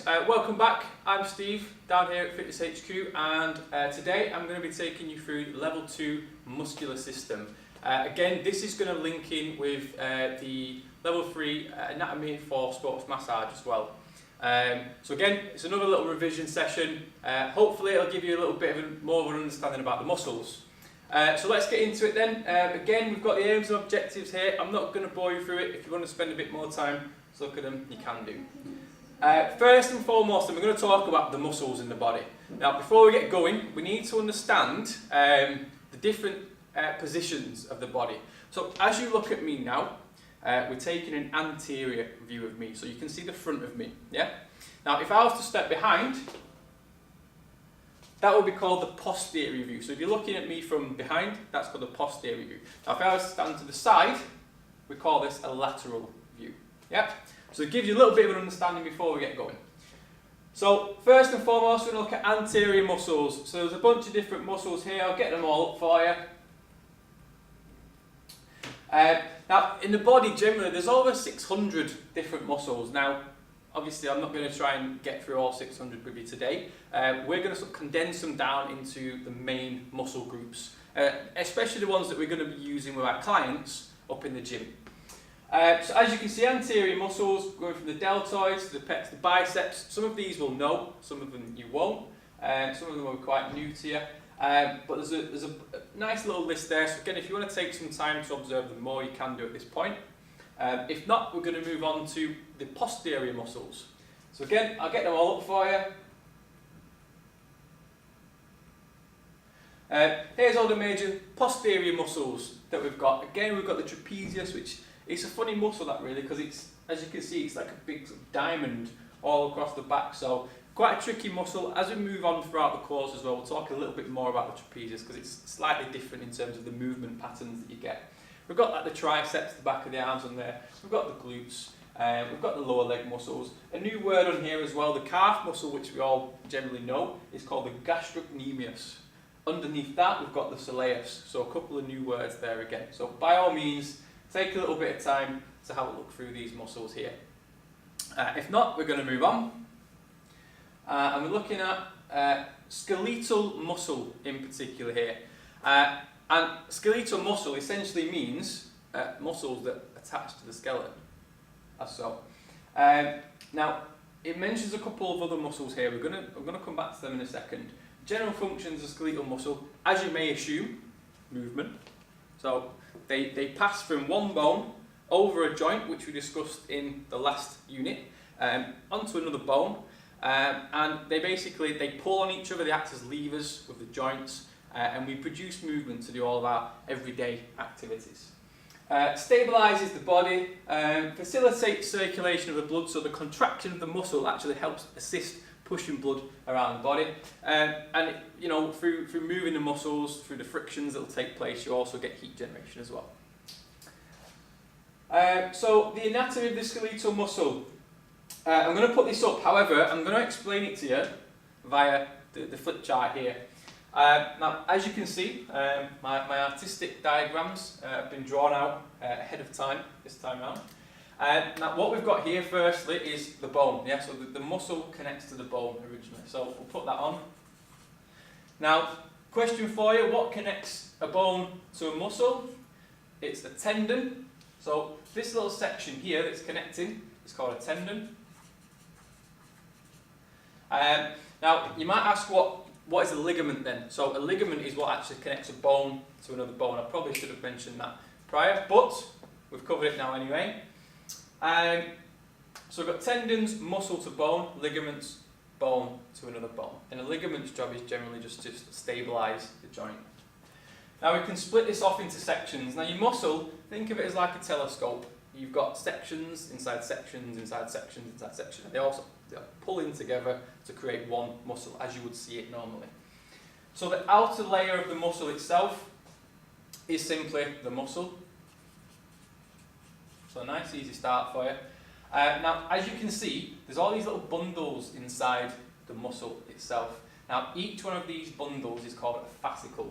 welcome back. I'm Steve down here at Fitness HQ, and today I'm going to be taking you through level 2 muscular system. Again, this is going to link in with the level 3 anatomy for sports massage as well. So again, it's another little revision session. Hopefully it'll give you a little bit of more of an understanding about the muscles. So let's get into it then. Again, we've got the aims and objectives here. I'm not going to bore you through it. If you want to spend a bit more time to look at them, you can do. First and foremost, we're going to talk about the muscles in the body. Now, before we get going, we need to understand the different positions of the body. So as you look at me now, we're taking an anterior view of me, so you can see the front of me. Yeah. Now, if I was to step behind, that would be called the posterior view. So if you're looking at me from behind, that's called the posterior view. Now, if I was to stand to the side, we call this a lateral view. Yeah. So it gives you a little bit of an understanding before we get going. So first and foremost, we're going to look at anterior muscles. So there's a bunch of different muscles here. I'll get them all up for you. Now, in the body generally, there's over 600 different muscles. Now, obviously, I'm not going to try and get through all 600 with you today. We're going to sort of condense them down into the main muscle groups, especially the ones that we're going to be using with our clients up in the gym. So as you can see, anterior muscles going from the deltoids to the pecs, the biceps. Some of these will know, some of them you won't. Some of them will be quite new to you. But there's a nice little list there. So again, if you want to take some time to observe them more, you can do at this point. If not, we're going to move on to the posterior muscles. So again, I'll get them all up for you. Here's all the major posterior muscles that we've got. Again, we've got the trapezius, which it's a funny muscle that really, because it's, as you can see, it's like a big sort of diamond all across the back. So quite a tricky muscle. As we move on throughout the course as well, we'll talk a little bit more about the trapezius because it's slightly different in terms of the movement patterns that you get. We've got like the triceps, the back of the arms on there. We've got the glutes. We've got the lower leg muscles. A new word on here as well, the calf muscle, which we all generally know, is called the gastrocnemius. Underneath that, we've got the soleus. So a couple of new words there again. So by all means, take a little bit of time to have a look through these muscles here. If not, we're going to move on. And we're looking at skeletal muscle in particular here. And skeletal muscle essentially means muscles that attach to the skeleton, as so. Now, it mentions a couple of other muscles here. I'm going to come back to them in a second. General functions of skeletal muscle, as you may assume, movement. So they pass from one bone over a joint, which we discussed in the last unit, onto another bone, and they pull on each other. They act as levers with the joints. And we produce movement to do all of our everyday activities. Stabilises the body, facilitates circulation of the blood, so the contraction of the muscle actually helps assist pushing blood around the body. And you know, through moving the muscles, through the frictions that will take place, you also get heat generation as well. So the anatomy of the skeletal muscle. I'm going to put this up, however, I'm going to explain it to you via the flip chart here. Now, as you can see, my artistic diagrams have been drawn out ahead of time, this time around. Now, what we've got here firstly is the bone. Yeah, so the muscle connects to the bone originally. So we'll put that on. Now, question for you, what connects a bone to a muscle? It's a tendon. So this little section here that's connecting is called a tendon. Now, you might ask what is a ligament then? So a ligament is what actually connects a bone to another bone. I probably should have mentioned that prior, but we've covered it now anyway. So we've got tendons, muscle to bone, ligaments, bone to another bone. And a ligament's job is generally just to stabilise the joint. Now we can split this off into sections. Now your muscle, think of it as like a telescope. You've got sections inside sections inside sections inside sections. They pull in together to create one muscle as you would see it normally. So the outer layer of the muscle itself is simply the muscle. So a nice easy start for you. Now as you can see, there's all these little bundles inside the muscle itself. Now each one of these bundles is called a fascicle.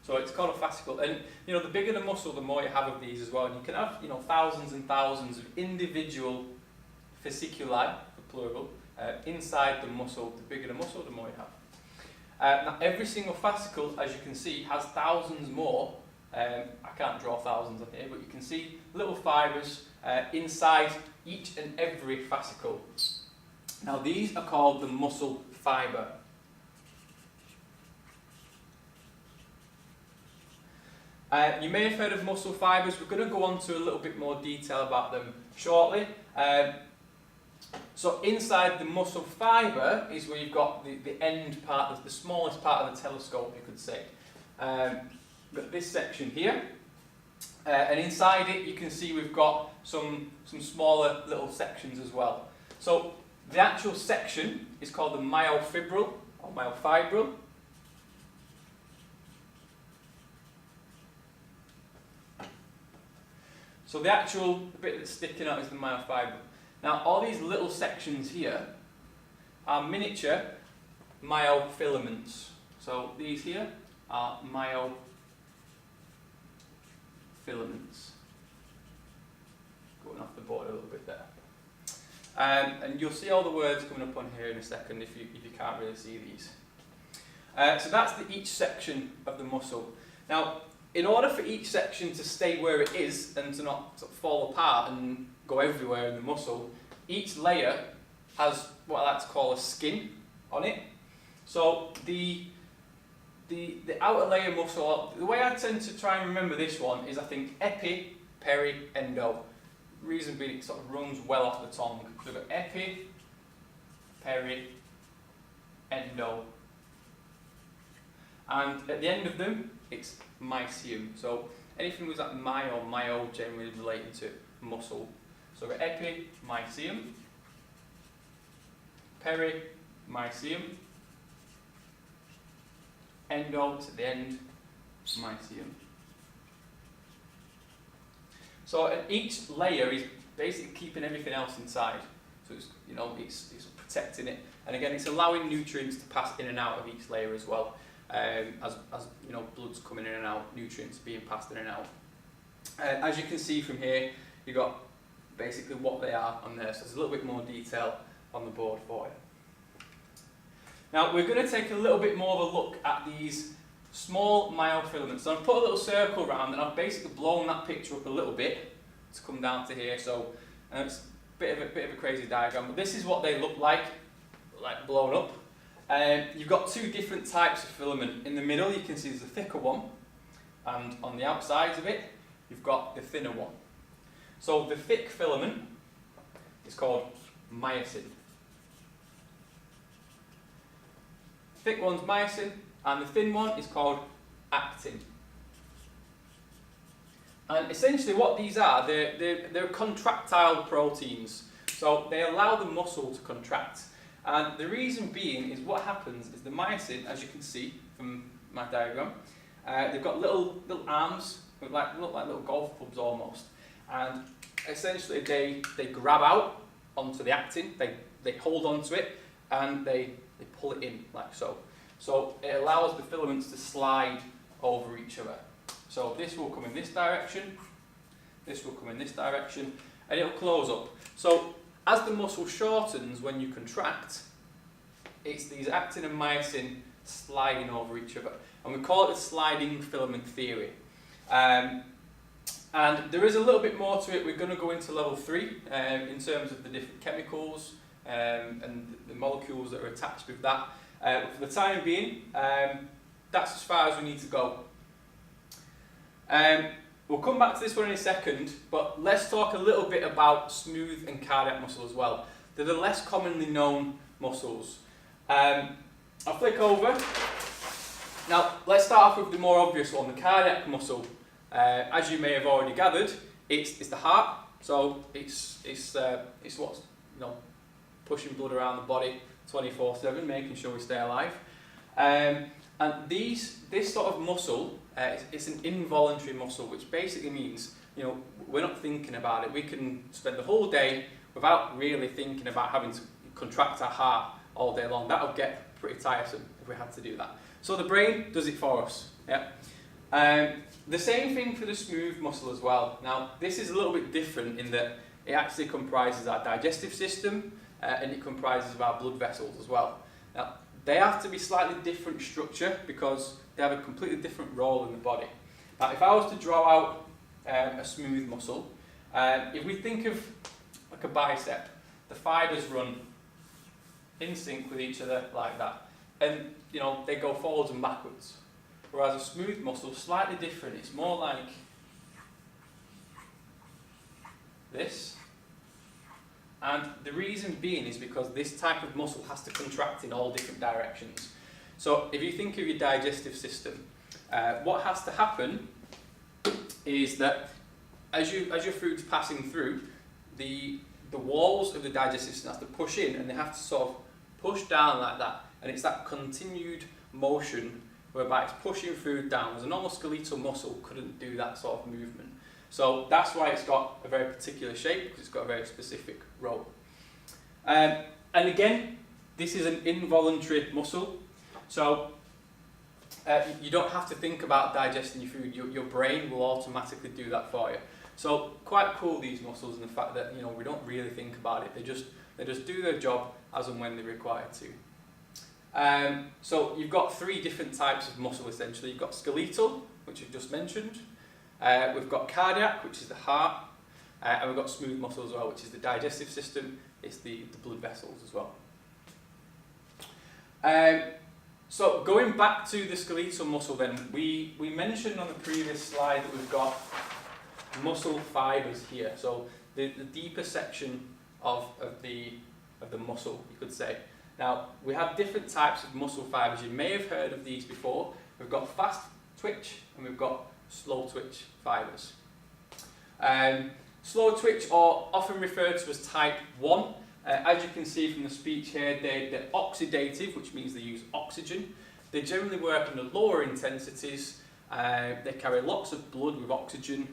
So So it's called a fascicle, and you know, the bigger the muscle, the more you have of these as well. And you can have, you know, thousands and thousands of individual fasciculi, for plural, inside the muscle. The bigger the muscle, the more you have. Now, every single fascicle, as you can see, has thousands more. I can't draw thousands up here, but you can see little fibres inside each and every fascicle. Now, these are called the muscle fibre. You may have heard of muscle fibres. We're going to go on to a little bit more detail about them shortly. So inside the muscle fibre is where you've got the end part, the smallest part of the telescope, you could say. Got this section here, and inside it you can see we've got some smaller little sections as well. So the actual section is called the myofibril or myofibril. So the actual bit that's sticking out is the myofibril. Now, all these little sections here are miniature myofilaments. So these here are myofilaments. Going off the board a little bit there. And you'll see all the words coming up on here in a second if you can't really see these. So that's each section of the muscle. Now, in order for each section to stay where it is and to not sort of fall apart and go everywhere in the muscle, each layer has what I like to call a skin on it. So the outer layer muscle, the way I tend to try and remember this one is I think epi, peri, endo. Reason being it sort of runs well off the tongue. So we've got epi, peri, endo. And at the end of them, it's mycium. So anything with that myo generally related to muscle. So we've got epi, mycium, peri, mycium, endo at the end, mycium. So each layer is basically keeping everything else inside. So it's, you know, it's protecting it, and again, it's allowing nutrients to pass in and out of each layer as well. As you know, blood's coming in and out, nutrients being passed in and out. As you can see from here, you've got basically what they are on there, so there's a little bit more detail on the board for you. Now we're going to take a little bit more of a look at these small myofilaments. So I've put a little circle around and I've basically blown that picture up a little bit to come down to here. So it's a bit of a crazy diagram, but this is what they look like blown up. You've got two different types of filament. In the middle you can see there's a thicker one, and on the outsides of it you've got the thinner one. So the thick filament is called myosin. Thick one's myosin, and the thin one is called actin. And essentially what these are, they're contractile proteins. So they allow the muscle to contract. And the reason being is what happens is the myosin, as you can see from my diagram, they've got little arms, look like little golf clubs almost. And essentially they grab out onto the actin, they hold onto it, and they pull it in like so. So it allows the filaments to slide over each other. So this will come in this direction, this will come in this direction, and it'll close up. So as the muscle shortens when you contract, it's these actin and myosin sliding over each other. And we call it the sliding filament theory. And there is a little bit more to it. We're going to go into level 3 in terms of the different chemicals and the molecules that are attached with that. For the time being, that's as far as we need to go. We'll come back to this one in a second, but let's talk a little bit about smooth and cardiac muscle as well. They're the less commonly known muscles. I'll flick over. Now, let's start off with the more obvious one, the cardiac muscle. As you may have already gathered, it's the heart. So it's what's, you know, pushing blood around the body 24/7, making sure we stay alive. And this sort of muscle, it's an involuntary muscle, which basically means, you know, we're not thinking about it. We can spend the whole day without really thinking about having to contract our heart all day long. That would get pretty tiresome if we had to do that. So the brain does it for us. Yeah. The same thing for the smooth muscle as well. Now, this is a little bit different in that it actually comprises our digestive system and it comprises of our blood vessels as well. Now, they have to be slightly different structure because they have a completely different role in the body. Now, if I was to draw out a smooth muscle, if we think of like a bicep, the fibres run in sync with each other like that, and they go forwards and backwards. Whereas a smooth muscle is slightly different. It's more like this. And the reason being is because this type of muscle has to contract in all different directions. So if you think of your digestive system, what has to happen is that as your food's passing through, the walls of the digestive system have to push in and they have to sort of push down like that. And it's that continued motion whereby it's pushing food down. Whereas a normal skeletal muscle couldn't do that sort of movement. So that's why it's got a very particular shape, because it's got a very specific role. And again, this is an involuntary muscle. So you don't have to think about digesting your food. Your brain will automatically do that for you. So quite cool, these muscles, and the fact that we don't really think about it. They just do their job as and when they're required to. So you've got three different types of muscle essentially. You've got skeletal, which you've just mentioned. We've got cardiac, which is the heart, and we've got smooth muscle as well, which is the digestive system. It's the blood vessels as well. So going back to the skeletal muscle then, we mentioned on the previous slide that we've got muscle fibres here. So the deeper section of the muscle, you could say. Now, we have different types of muscle fibres. You may have heard of these before. We've got fast twitch and we've got slow twitch fibres. Slow twitch, or often referred to as type 1. As you can see from the speech here, they're oxidative, which means they use oxygen. They generally work under lower intensities. They carry lots of blood with oxygen,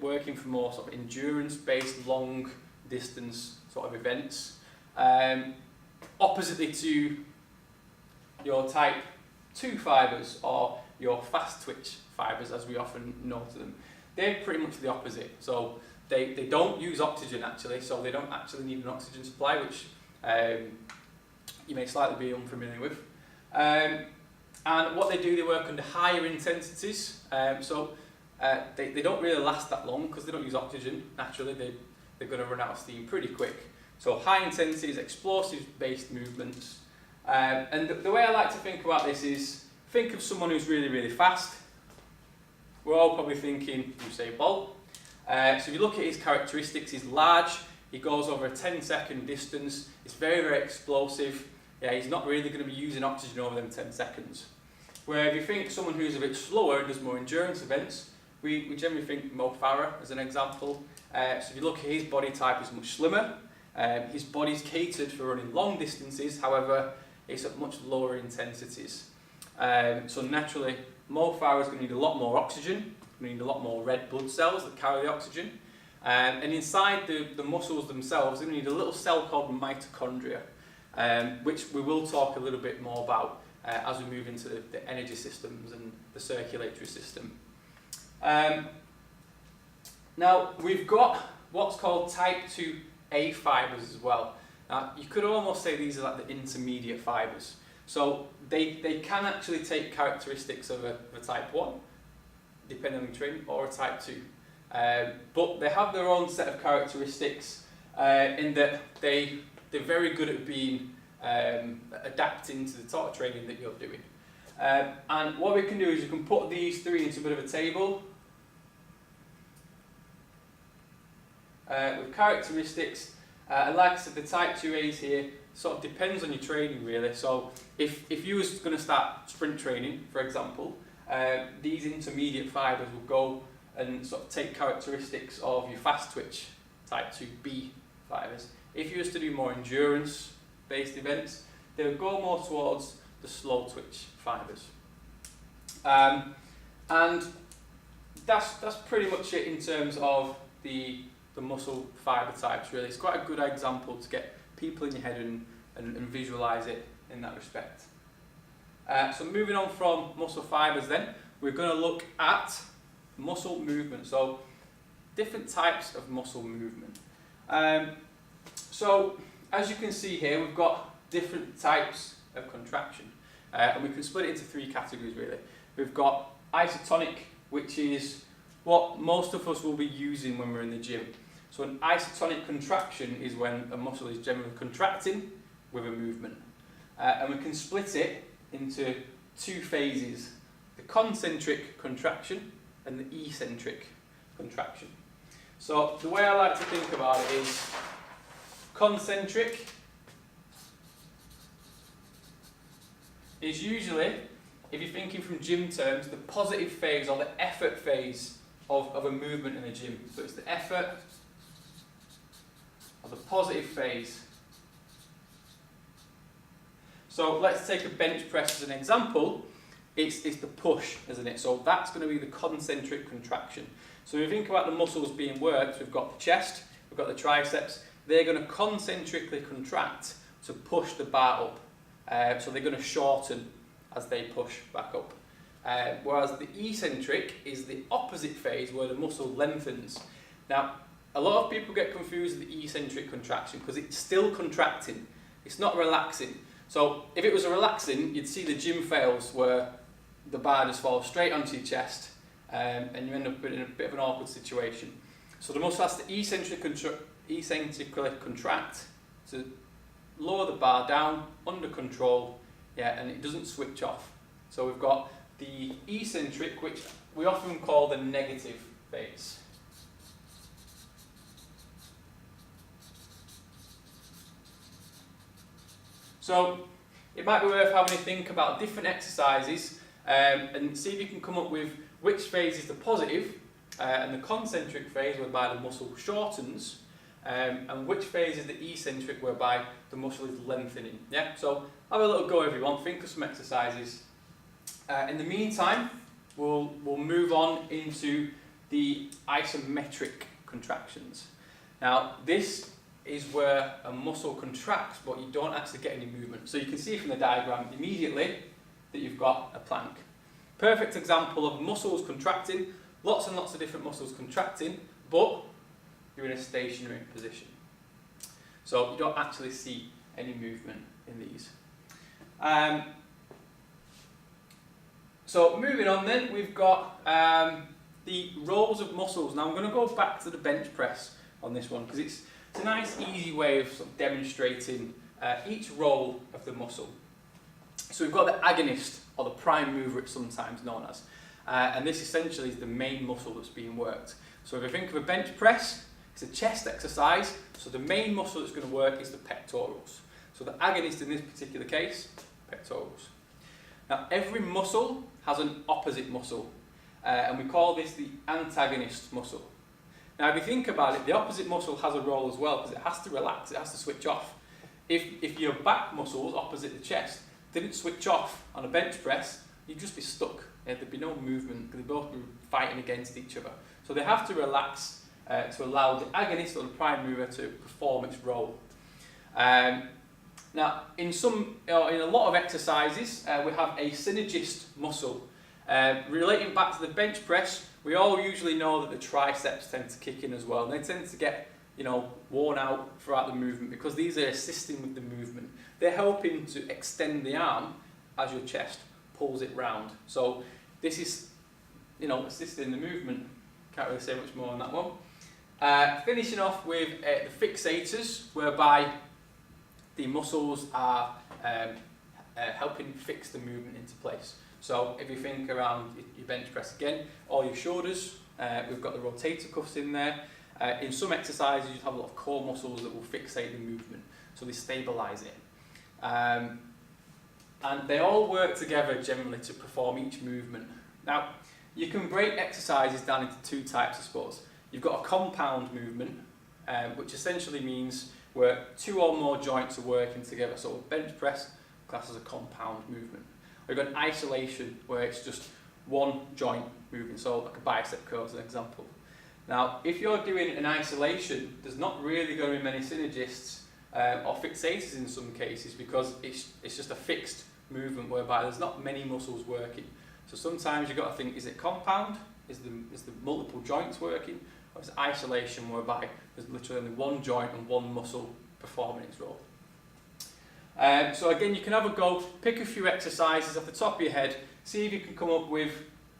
working for more sort of endurance-based, long-distance sort of events. Oppositely to your type 2 fibres, or your fast twitch fibres, as we often know to them. They're pretty much the opposite. So they don't use oxygen actually, so they don't actually need an oxygen supply, which you may slightly be unfamiliar with. And what they do, they work under higher intensities. So they don't really last that long because they don't use oxygen. Naturally, they're going to run out of steam pretty quick. So high intensities, explosive-based movements. And the way I like to think about this is, think of someone who's really, really fast. We're all probably thinking Usain Bolt. So if you look at his characteristics, he's large, he goes over a 10-second distance, it's very, very explosive. Yeah, he's not really going to be using oxygen over them 10 seconds. Where if you think someone who's a bit slower and does more endurance events, we generally think Mo Farah as an example. So if you look at his body type, he's much slimmer. His body's catered for running long distances, however, it's at much lower intensities. So naturally, Mo Farah is going to need a lot more oxygen, we need a lot more red blood cells that carry the oxygen. And inside the muscles themselves, we need a little cell called mitochondria, which we will talk a little bit more about as we move into the energy systems and the circulatory system. Now, we've got what's called type 2A fibres as well. Now, you could almost say these are like the intermediate fibres. So they can actually take characteristics of a type 1, depending on the training, or a type 2. But they have their own set of characteristics in that they're very good at being adapting to the sort of training that you're doing. And what we can do is you can put these three into a bit of a table with characteristics. And like I said, the type 2As here sort of depends on your training really. So if you was going to start sprint training, for example, these intermediate fibres will go and sort of take characteristics of your fast twitch type 2B fibres. If you was to do more endurance based events, they would go more towards the slow twitch fibres. And that's pretty much it in terms of the muscle fibre types really. It's quite a good example to get people in your head and visualise it in that respect. So moving on from muscle fibres then, we're going to look at muscle movement. So different types of muscle movement. So as you can see here, we've got different types of contraction, and we can split it into three categories really. We've got isotonic, which is what most of us will be using when we're in the gym. So an isotonic contraction is when a muscle is generally contracting with a movement. And we can split it into two phases, the concentric contraction and the eccentric contraction. So the way I like to think about it is concentric is usually, if you're thinking from gym terms, the positive phase or the effort phase of a movement in the gym. So it's the effort or the positive phase. So let's take a bench press as an example. It's the push, isn't it? So that's going to be the concentric contraction. So if you think about the muscles being worked, we've got the chest, we've got the triceps. They're going to concentrically contract to push the bar up. So they're going to shorten as they push back up. Whereas the eccentric is the opposite phase where the muscle lengthens. Now, a lot of people get confused with the eccentric contraction because it's still contracting. It's not relaxing. So if it was a relaxing, you'd see the gym fails where the bar just falls straight onto your chest, and you end up in a bit of an awkward situation. So the muscle has to eccentrically contract to lower the bar down under control, and it doesn't switch off. So we've got the eccentric, which we often call the negative phase. So it might be worth having a think about different exercises and see if you can come up with which phase is the positive and the concentric phase whereby the muscle shortens, and which phase is the eccentric whereby the muscle is lengthening. Yeah, so have a little go if you want, think of some exercises. In the meantime, we'll move on into the isometric contractions. Now this is where a muscle contracts but you don't actually get any movement. So you can see from the diagram immediately that you've got a plank. Perfect example of muscles contracting, lots and lots of different muscles contracting, but you're in a stationary position. So you don't actually see any movement in these. So moving on then, we've got the roles of muscles. Now I'm going to go back to the bench press on this one because it's a nice easy way of, sort of demonstrating each role of the muscle. So we've got the agonist, or the prime mover it's sometimes known as, and this essentially is the main muscle that's being worked. So if you think of a bench press, it's a chest exercise, so the main muscle that's going to work is the pectorals. So the agonist in this particular case, pectorals. Now every muscle has an opposite muscle, and we call this the antagonist muscle. Now if you think about it, the opposite muscle has a role as well because it has to relax, it has to switch off. If your back muscles opposite the chest didn't switch off on a bench press, you'd just be stuck. There'd be no movement because they'd both be fighting against each other. So they have to relax to allow the agonist or the prime mover to perform its role. Now in a lot of exercises we have a synergist muscle. Relating back to the bench press, we all usually know that the triceps tend to kick in as well. And they tend to get worn out throughout the movement because these are assisting with the movement. They're helping to extend the arm as your chest pulls it round. So this is assisting the movement. Can't really say much more on that one. Finishing off with the fixators, whereby the muscles are helping fix the movement into place. So if you think around your bench press again, all your shoulders, we've got the rotator cuffs in there. In some exercises you have a lot of core muscles that will fixate the movement, so they stabilise it. And they all work together generally to perform each movement. Now, you can break exercises down into two types of sports. You've got a compound movement, which essentially means where two or more joints are working together. So a bench press class as a compound movement. We've got an isolation where it's just one joint moving, so like a bicep curl as an example. Now, if you're doing an isolation, there's not really going to be many synergists or fixators in some cases because it's just a fixed movement whereby there's not many muscles working. So sometimes you've got to think, is it compound? Is the multiple joints working? Or is it isolation whereby there's literally only one joint and one muscle performing its role? So again, you can have a go, pick a few exercises off the top of your head, see if you can come up with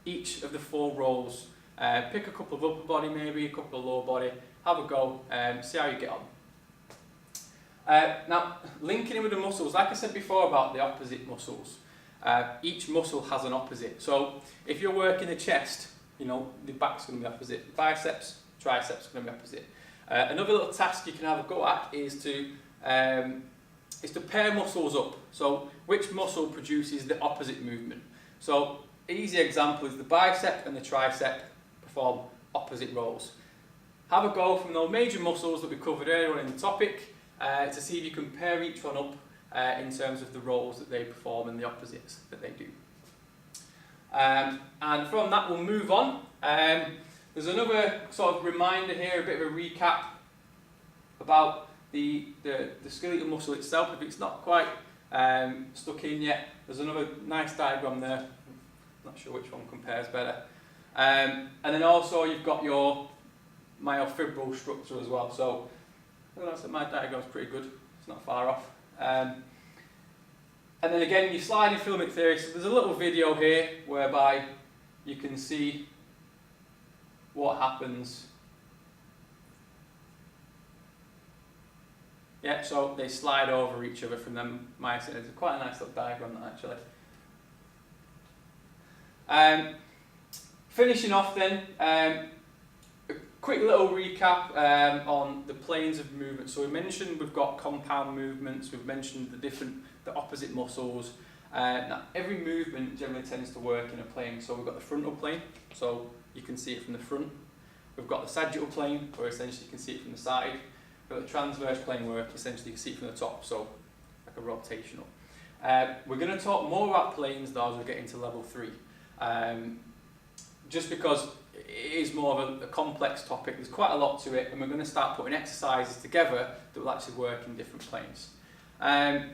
each of the 4 roles. Pick a couple of upper body, maybe a couple of lower body, have a go, see how you get on. Now, linking in with the muscles, like I said before about the opposite muscles, each muscle has an opposite. So if you're working the chest, you know, the back's going to be opposite, biceps, triceps are going to be opposite. Another little task you can have a go at is to pair muscles up. So which muscle produces the opposite movement? So easy example is the bicep and the tricep perform opposite roles. Have a go from those major muscles that we covered earlier on in the topic to see if you can pair each one up in terms of the roles that they perform and the opposites that they do. And from that we'll move on. There's another sort of reminder here, a bit of a recap about the skeletal muscle itself. If it's not quite stuck in yet, there's another nice diagram there. Not sure which one compares better. And then also you've got your myofibril structure as well. So my diagram's pretty good. It's not far off. And then again, your sliding filament theory. So there's a little video here whereby you can see what happens. Yeah, so they slide over each other from them myosin. It's quite a nice little diagram that actually. Finishing off then, a quick little recap on the planes of movement. So we mentioned we've got compound movements, we've mentioned the opposite muscles. Now every movement generally tends to work in a plane. So we've got the frontal plane, so you can see it from the front. We've got the sagittal plane, where essentially you can see it from the side. We've got the transverse plane where essentially you can see it from the top, so like a rotational. We're going to talk more about planes though as we get into level 3. Just because it is more of a complex topic, there's quite a lot to it, and we're going to start putting exercises together that will actually work in different planes. And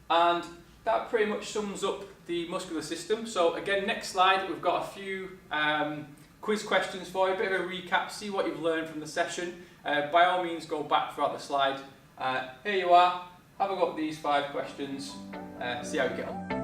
that pretty much sums up the muscular system. So again, next slide, we've got a few quiz questions for you, a bit of a recap, see what you've learned from the session. By all means, go back throughout the slide. Here you are, have a go at these 5 questions, see how you get on.